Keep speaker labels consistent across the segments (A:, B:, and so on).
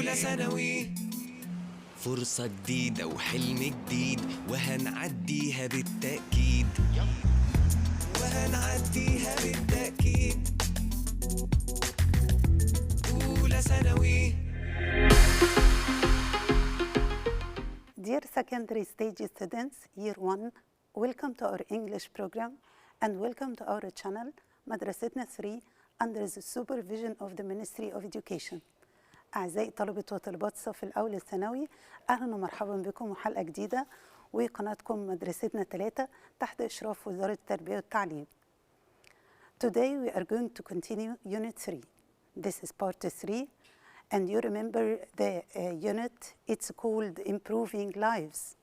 A: أولى ثانوي، فرصة جديدة وحلم جديد وهنعديها بالتأكيد، وهنعديها بالتأكيد. أولى ثانوي.
B: Dear secondary stage students, year 1, welcome to our English program and welcome to our channel, Madrasetna 3, under the supervision of the Ministry of Education. أعزائي طلبة وطالبات الصف الأول الثانوي، أهلا ومرحبا بكم وحلقة جديدة وقناتكم مدرستنا 3 تحت إشراف وزارة التربية والتعليم. Today we are going to continue Unit 3. This is Part 3, and you remember the unit, it's called Improving Lives.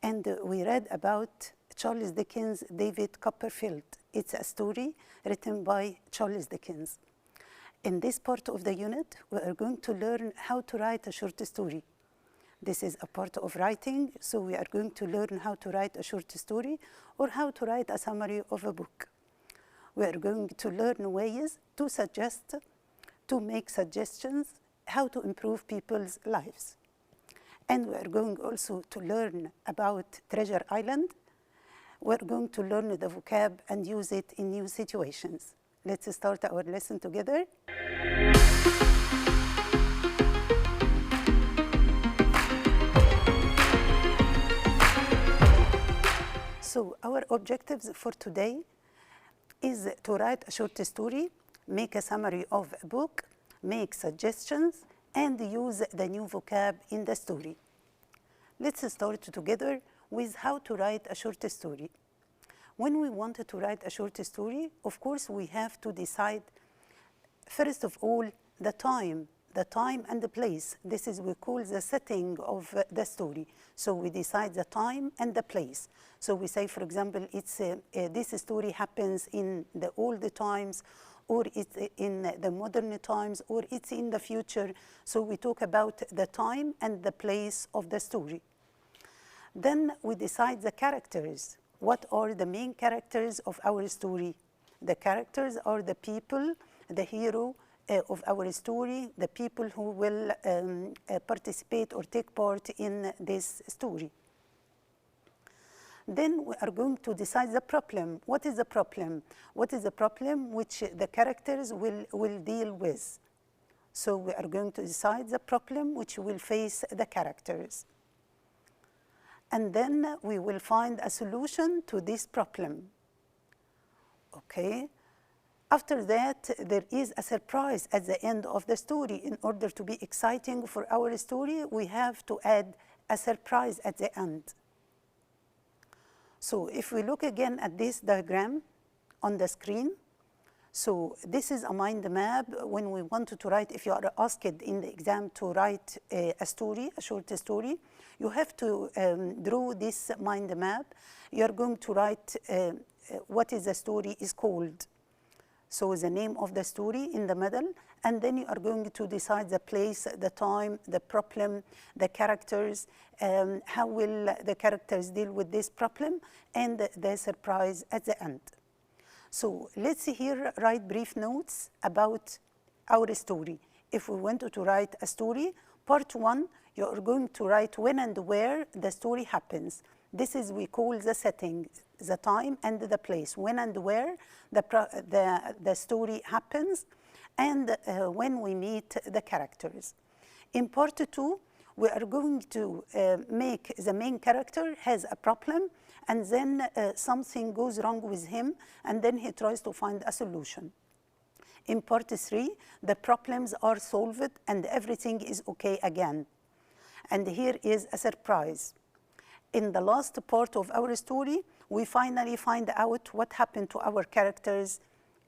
B: And we read about Charles Dickens' David Copperfield. It's a story written by Charles Dickens. In this part of the unit, we are going to learn how to write a short story. This is a part of writing, so we are going to learn how to write a short story or how to write a summary of a book. We are going to learn ways to make suggestions, how to improve people's lives. And we are going also to learn about Treasure Island. We're going to learn the vocab and use it in new situations. Let's start our lesson together. So our objectives for today is to write a short story, make a summary of a book, make suggestions, and use the new vocab in the story. Let's start together with how to write a short story. When we want to write a short story, of course, we have to decide, first of all, the time and the place. This is we call the setting of the story. So we decide the time and the place. So we say, for example, this story happens in the old times, or it's in the modern times, or it's in the future. So we talk about the time and the place of the story. Then we decide the characters. What are the main characters of our story? The characters are the people, the hero of our story, the people who will participate or take part in this story. Then we are going to decide the problem. What is the problem? What is the problem which the characters will deal with? So we are going to decide the problem which will face the characters. And then we will find a solution to this problem. Okay? After that, there is a surprise at the end of the story. In order to be exciting for our story, we have to add a surprise at the end. So if we look again at this diagram on the screen, so this is a mind map when we want to write, if you are asked in the exam to write a story, a short story, you have to draw this mind map. You are going to write what is the story is called. So the name of the story in the middle, and then you are going to decide the place, the time, the problem, the characters, how will the characters deal with this problem, and the surprise at the end. So let's here write brief notes about our story. If we want to write a story, part 1, you are going to write when and where the story happens. This is we call the setting, the time and the place, when and where the story happens, and when we meet the characters. In part 2, we are going to make the main character has a problem, and then something goes wrong with him, and then he tries to find a solution. In part 3, the problems are solved and everything is okay again. And here is a surprise. In the last part of our story, we finally find out what happened to our characters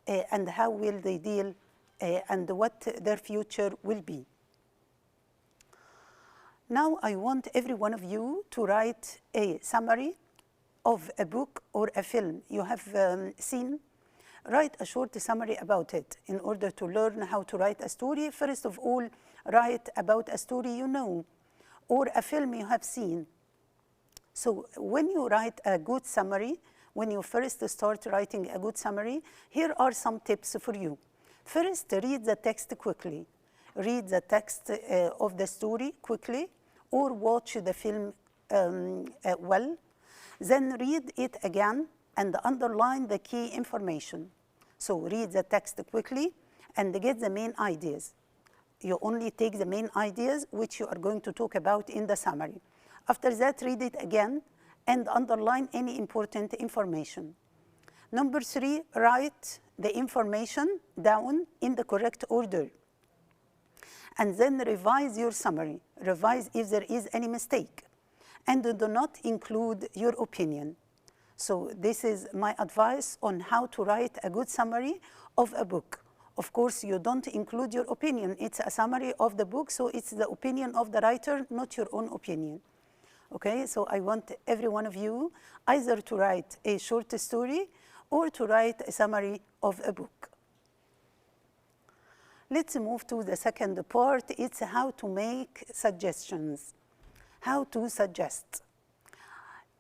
B: and how will they deal and what their future will be. Now I want every one of you to write a summary of a book or a film you have seen. Write a short summary about it in order to learn how to write a story. First of all, write about a story you know or a film you have seen. So when you write a good summary, when you first start writing a good summary, here are some tips for you. First, read the text quickly. read the text of the story quickly, or watch the film well. Then read it again and underline the key information. So read the text quickly and get the main ideas. You only take the main ideas which you are going to talk about in the summary. After that, read it again and underline any important information. Number 3, write the information down in the correct order. And then revise your summary. Revise if there is any mistake. And do not include your opinion. So this is my advice on how to write a good summary of a book. Of course, you don't include your opinion. It's a summary of the book, so it's the opinion of the writer, not your own opinion. Okay, so I want every one of you either to write a short story or to write a summary of a book. Let's move to the second part. It's how to make suggestions. How to suggest.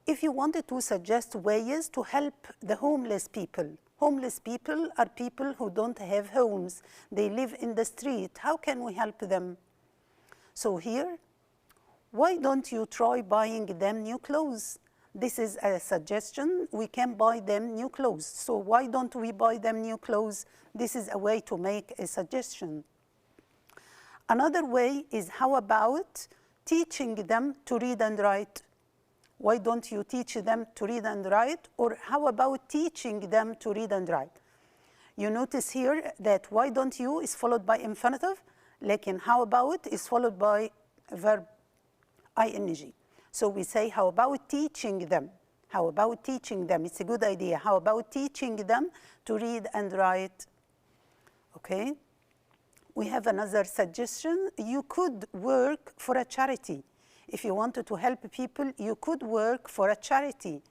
B: If you wanted to suggest ways to help the homeless people. Homeless people are people who don't have homes. They live in the street. How can we help them? So here, why don't you try buying them new clothes? This is a suggestion. We can buy them new clothes. So why don't we buy them new clothes? This is a way to make a suggestion. Another way is, how about teaching them to read and write? Why don't you teach them to read and write? Or how about teaching them to read and write? You notice here that why don't you is followed by infinitive, lekin how about is followed by verb ing. So we say, how about teaching them? How about teaching them? It's a good idea. How about teaching them to read and write? Okay. We have another suggestion. You could work for a charity. If you wanted to help people, you could work for a charity.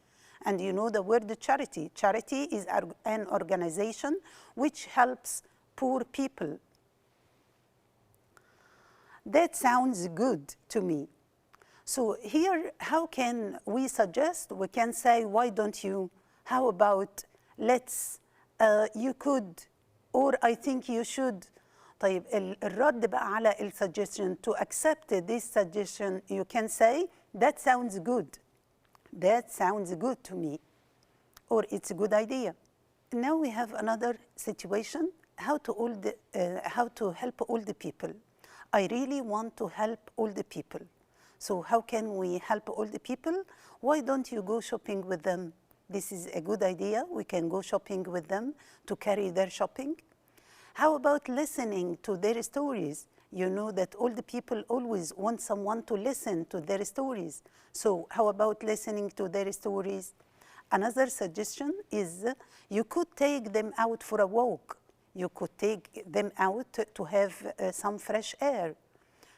B: And you know the word charity. Charity is an organization which helps poor people. That sounds good to me. So here, how can we suggest? We can say, why don't you? How about let's, you could, or I think you should. طيب الرد بقى على suggestion. To accept this suggestion, you can say, that sounds good. That sounds good to me. Or it's a good idea. Now we have another situation, how to help all the people. I really want to help all the people. So how can we help all the people? Why don't you go shopping with them? This is a good idea. We can go shopping with them to carry their shopping. How about listening to their stories? You know that all the people always want someone to listen to their stories. So how about listening to their stories? Another suggestion is you could take them out for a walk. You could take them out to have some fresh air.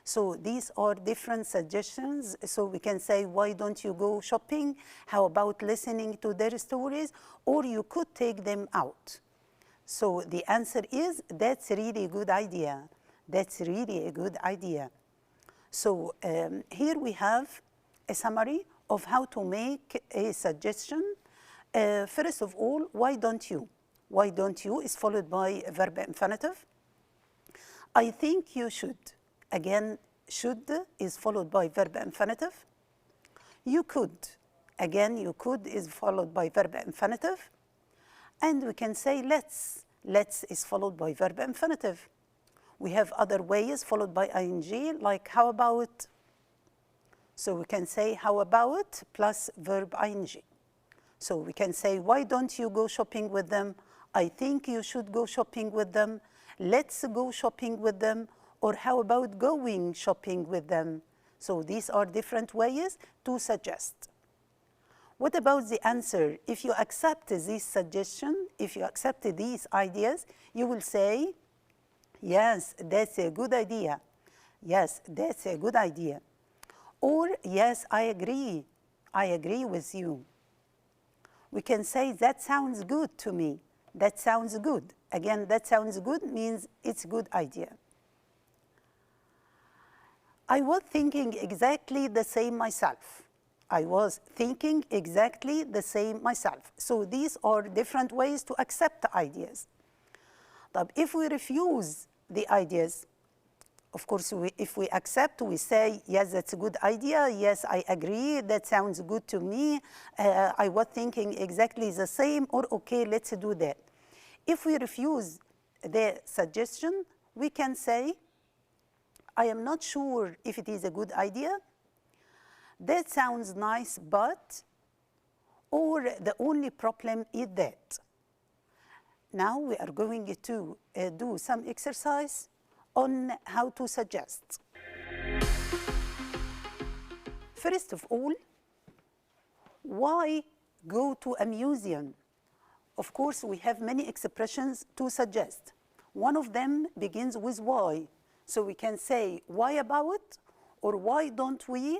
B: So these are different suggestions. So we can say, why don't you go shopping? How about listening to their stories? Or you could take them out. So the answer is, that's really a good idea. That's really a good idea. So here we have a summary of how to make a suggestion. First of all, why don't you? Why don't you is followed by verb infinitive. I think you should. Again, should is followed by verb infinitive. You could. Again, you could is followed by verb infinitive. And we can say let's. Let's is followed by verb infinitive. We have other ways followed by ing, like how about. So we can say how about plus verb ing. So we can say, why don't you go shopping with them? I think you should go shopping with them. Let's go shopping with them. Or how about going shopping with them? So these are different ways to suggest. What about the answer? If you accept this suggestion, if you accept these ideas, you will say, yes, that's a good idea. Yes, that's a good idea. Or, yes, I agree. I agree with you. We can say, that sounds good to me. That sounds good. Again, that sounds good means it's a good idea. I was thinking exactly the same myself. I was thinking exactly the same myself. So these are different ways to accept ideas. But if we refuse the ideas, Of course, if we accept, we say, yes, that's a good idea. Yes, I agree. That sounds good to me. I was thinking exactly the same, or okay, let's do that. If we refuse the suggestion, we can say, I am not sure if it is a good idea. That sounds nice, but, or the only problem is that. Now we are going to do some exercise on how to suggest. First of all, why go to a museum? Of course, we have many expressions to suggest. One of them begins with why. So we can say, why about, or why don't we,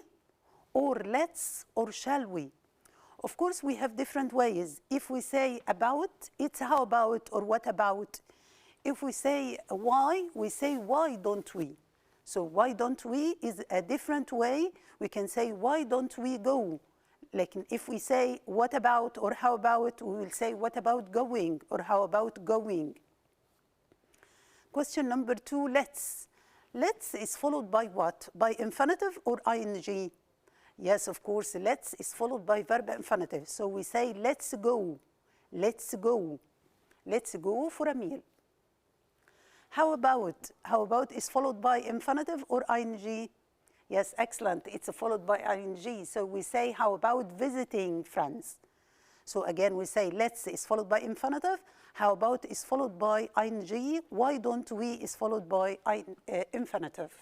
B: or let's, or shall we? Of course, we have different ways. If we say about, it's how about, or what about. If we say why, we say why don't we. So why don't we is a different way. We can say why don't we go. Like if we say what about or how about, we will say what about going or how about going. Question number 2, let's. Let's is followed by what? By infinitive or ing? Yes, of course, let's is followed by verb infinitive. So we say let's go, let's go, let's go for a meal. How about is followed by infinitive or ing? Yes, excellent, it's followed by ing. So we say how about visiting friends. So again, we say let's is followed by infinitive. How about is followed by ing. Why don't we is followed by infinitive.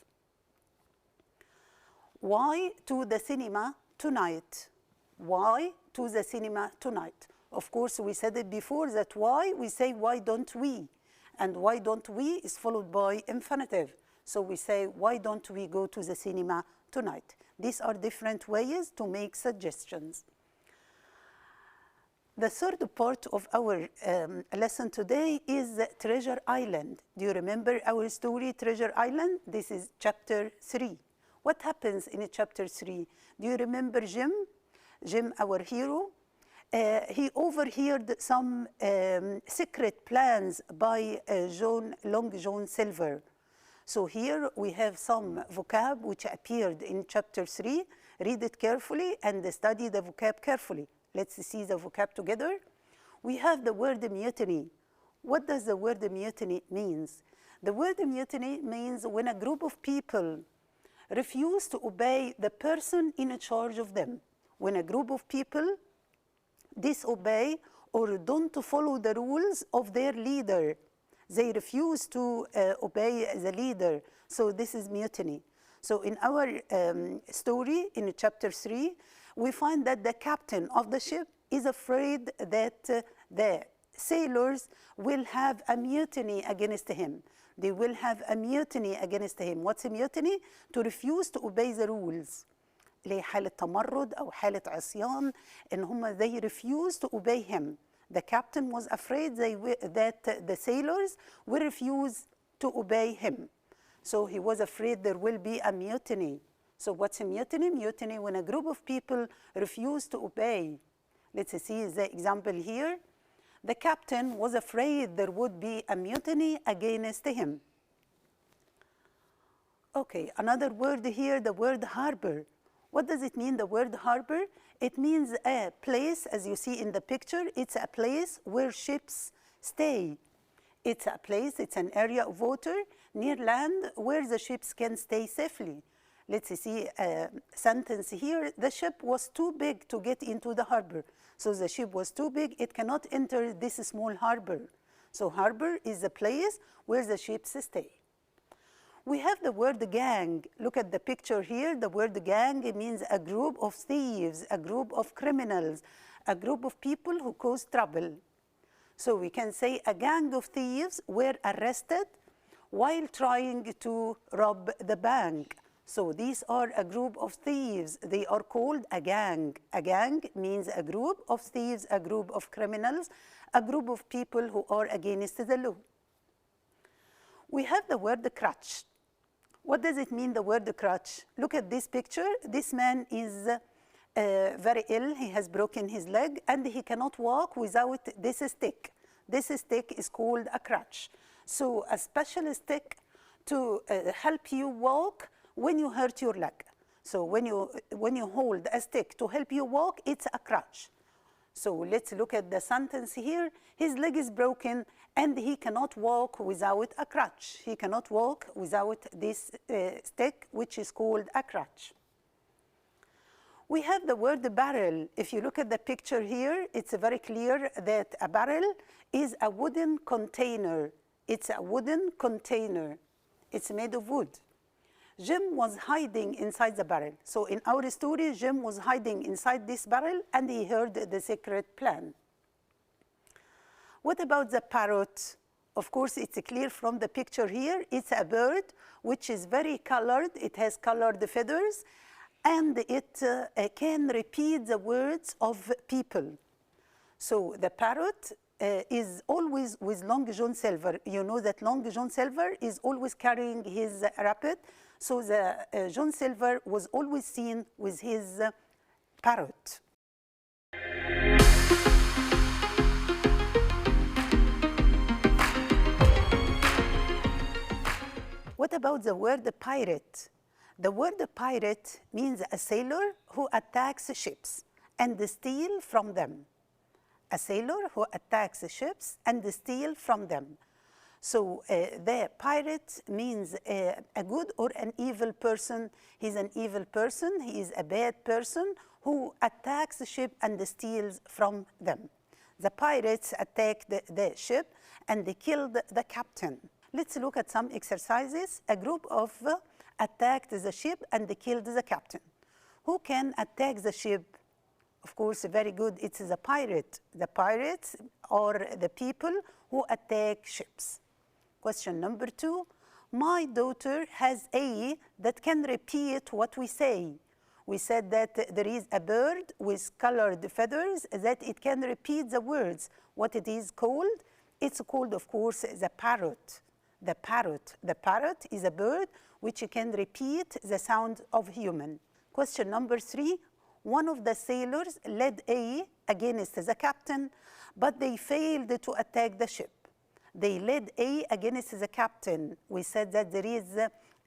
B: Why to the cinema tonight? Why to the cinema tonight? Of course, we said it before that why, we say why don't we? And why don't we is followed by infinitive. So we say why don't we go to the cinema tonight? These are different ways to make suggestions. The third part of our lesson today is Treasure Island. Do you remember our story, Treasure Island? This is chapter 3. What happens in chapter 3? Do you remember Jim? Jim, our hero? He overheard some secret plans by Long John Silver. So here we have some vocab which appeared in chapter 3. Read it carefully and study the vocab carefully. Let's see the vocab together. We have the word mutiny. What does the word mutiny means? The word mutiny means when a group of people refuse to obey the person in charge of them. When a group of people disobey or don't follow the rules of their leader, they refuse to obey the leader. So this is mutiny. So in our story in chapter 3, we find that the captain of the ship is afraid that the sailors will have a mutiny against him. They will have a mutiny against him. What's a mutiny? To refuse to obey the rules. اللي حالة تمرد أو حالة عصيان إن هم they refuse to obey him. The captain was afraid that the sailors will refuse to obey him. So he was afraid there will be a mutiny. So what's a mutiny? Mutiny when a group of people refuse to obey. Let's see the example here. The captain was afraid there would be a mutiny against him. Okay, another word here, the word harbor. What does it mean, the word harbor? It means a place, as you see in the picture, it's a place where ships stay. It's a place, it's an area of water near land where the ships can stay safely. Let's see a sentence here. The ship was too big to get into the harbor. So the ship was too big, it cannot enter this small harbor. So harbor is a place where the ships stay. We have the word gang. Look at the picture here. The word gang means a group of thieves, a group of criminals, a group of people who cause trouble. So we can say a gang of thieves were arrested while trying to rob the bank. So these are a group of thieves. They are called a gang. A gang means a group of thieves, a group of criminals, a group of people who are against the law. We have the word crutch. What does it mean, the word crutch? Look at this picture. This man is very ill. He has broken his leg and he cannot walk without this stick. This stick is called a crutch. So a special stick to help you walk when you hurt your leg. So when you hold a stick to help you walk, it's a crutch. So let's look at the sentence here. His leg is broken and he cannot walk without a crutch. He cannot walk without this stick, which is called a crutch. We have the word barrel. If you look at the picture here, it's very clear that a barrel is a wooden container. It's a wooden container. It's made of wood. Jim was hiding inside the barrel. So in our story, Jim was hiding inside this barrel and he heard the secret plan. What about the parrot? Of course, it's clear from the picture here. It's a bird which is very colored. It has colored feathers and it can repeat the words of people. So the parrot is always with Long John Silver. You know that Long John Silver is always carrying his rabbit. So the John Silver was always seen with his parrot. What about the word pirate? The word pirate means a sailor who attacks ships and steals from them. A sailor who attacks ships and steals from them. So the pirate means a good or an evil person. He's an evil person. He is a bad person who attacks the ship and steals from them. The pirates attacked the ship and they killed the captain. Let's look at some exercises. A group of attacked the ship and they killed the captain. Who can attack the ship? Of course, very good. It's the pirate. The pirates are the people who attack ships. Question number 2. My daughter has a that can repeat what we say. We said that there is a bird with colored feathers that it can repeat the words. What it is called? It's called, of course, the parrot. The parrot. The parrot is a bird which can repeat the sound of human. Question number 3. One of the sailors led against the captain, but they failed to attack the ship. They led against the captain. We said that there is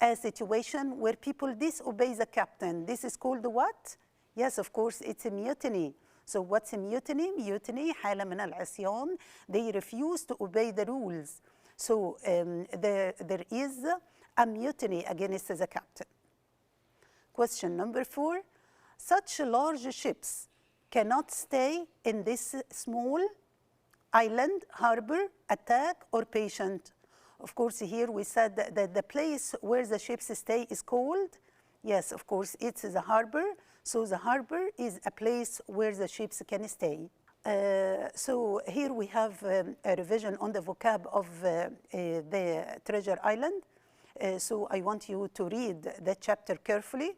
B: a situation where people disobey the captain. This is called what? Yes, of course, it's a mutiny. So what's a mutiny? Mutiny, حالة من العصيان. They refuse to obey the rules. So there is a mutiny against the captain. Question number 4. Such large ships cannot stay in this small island, harbor, attack, or patient. Of course, here we said that the place where the ships stay is called, yes, of course, it's the harbor. So the harbor is a place where the ships can stay. So here we have a revision on the vocab of the Treasure Island. So I want you to read the chapter carefully.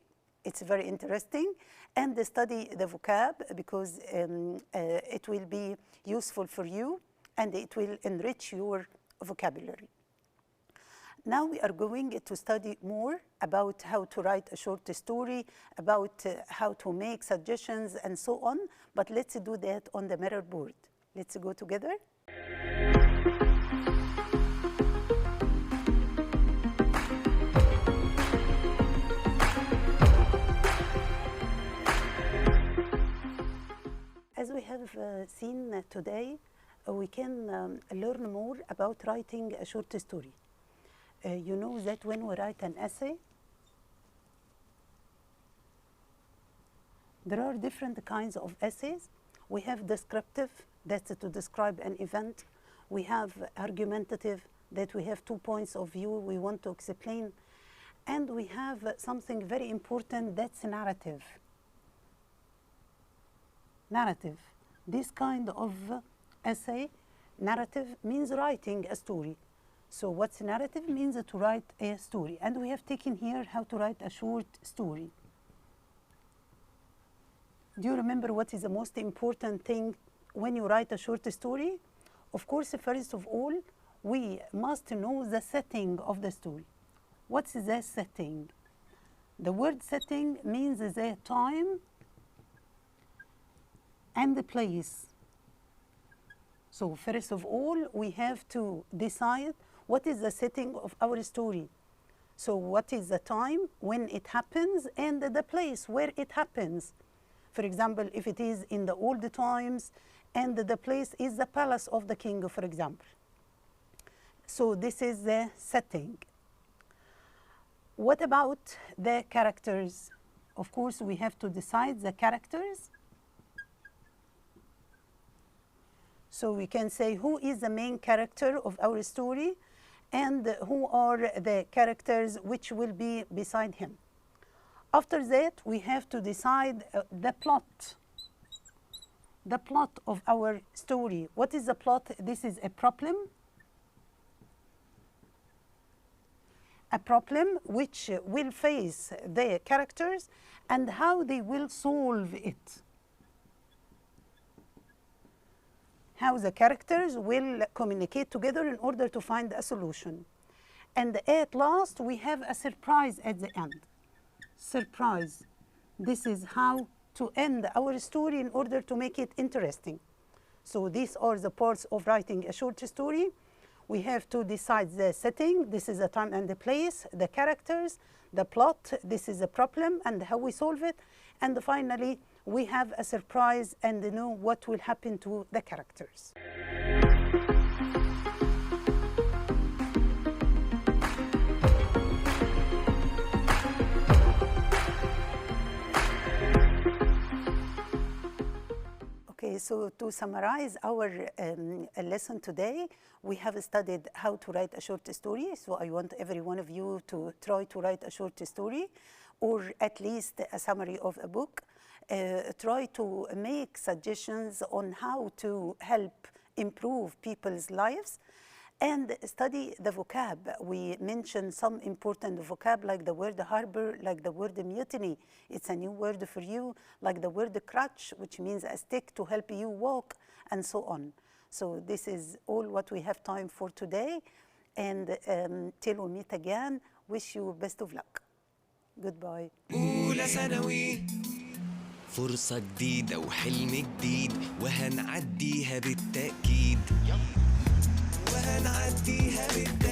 B: It's very interesting. And study the vocab because it will be useful for you and it will enrich your vocabulary. Now we are going to study more about how to write a short story, about how to make suggestions and so on, but let's do that on the mirror board. Let's go together. As we have seen today, we can learn more about writing a short story. You know that when we write an essay, there are different kinds of essays. We have descriptive, that's to describe an event. We have argumentative, that we have 2 points of view we want to explain. And we have something very important, that's narrative. Narrative. This kind of essay, narrative, means writing a story. So what's narrative? Means to write a story. And we have taken here how to write a short story. Do you remember what is the most important thing when you write a short story? Of course, first of all, we must know the setting of the story. What's the setting? The word setting means the time and the place. So first of all, we have to decide what is the setting of our story. So what is the time when it happens and the place where it happens? For example, if it is in the old times and the place is the palace of the king, for example. So this is the setting. What about the characters? Of course, we have to decide the characters. So we can say who is the main character of our story and who are the characters which will be beside him. After that, we have to decide the plot. The plot of our story. What is the plot? This is a problem. A problem which will face the characters and how they will solve it. How the characters will communicate together in order to find a solution. And at last, we have a surprise at the end. Surprise. This is how to end our story in order to make it interesting. So these are the parts of writing a short story. We have to decide the setting, this is the time and the place, the characters, the plot, this is the problem and how we solve it. And finally, we have a surprise and know what will happen to the characters. Okay, so to summarize our lesson today, we have studied how to write a short story. So I want every one of you to try to write a short story or at least a summary of a book. Try to make suggestions on how to help improve people's lives and study the vocab. We mentioned some important vocab like the word harbor, like the word mutiny. It's a new word for you, like the word crutch, which means a stick to help you walk, and so on. So this is all what we have time for today. And till we meet again, wish you best of luck. Goodbye.
A: أولى ثانوي فرصة جديدة وحلم جديد وهنعديها بالتأكيد وهنعديها بالتأكيد